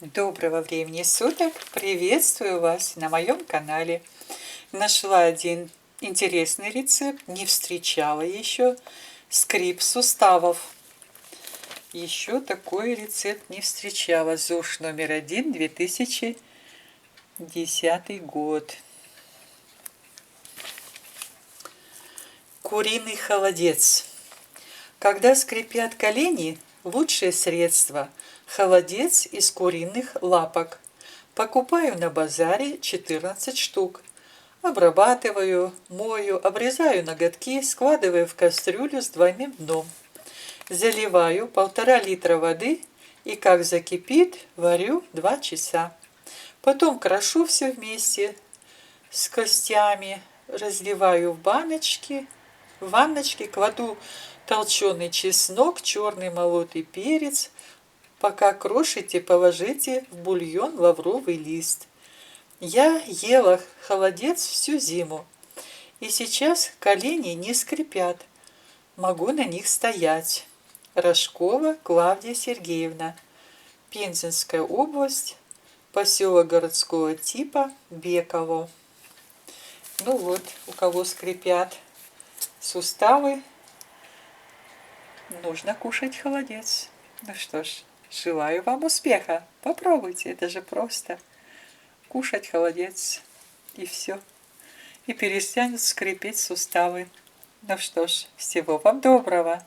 Доброго времени суток! Приветствую вас на моем канале. Нашла один интересный рецепт, не встречала еще. Скрип суставов. Еще такой рецепт не встречала. ЗОЖ номер 1, 2010 год. Куриный холодец. Когда скрипят колени, лучшее средство – холодец из куриных лапок. Покупаю на базаре 14 штук. Обрабатываю, мою, обрезаю ноготки, складываю в кастрюлю с двойным дном. Заливаю 1,5 литра воды и, как закипит, варю 2 часа. Потом крошу все вместе с костями, разливаю в баночки. В ванночке кладу толченый чеснок, черный молотый перец. Пока крошите, положите в бульон лавровый лист. Я ела холодец всю зиму, и сейчас колени не скрипят. Могу на них стоять. Рожкова Клавдия Сергеевна. Пензенская область, поселок городского типа Беково. Ну вот, у кого скрипят суставы, нужно кушать холодец. Ну что ж, желаю вам успеха. Попробуйте, это же просто. Кушать холодец, и все. И перестанут скрипеть суставы. Ну что ж, всего вам доброго.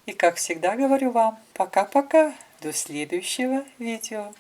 И как всегда говорю вам, пока-пока. До следующего видео.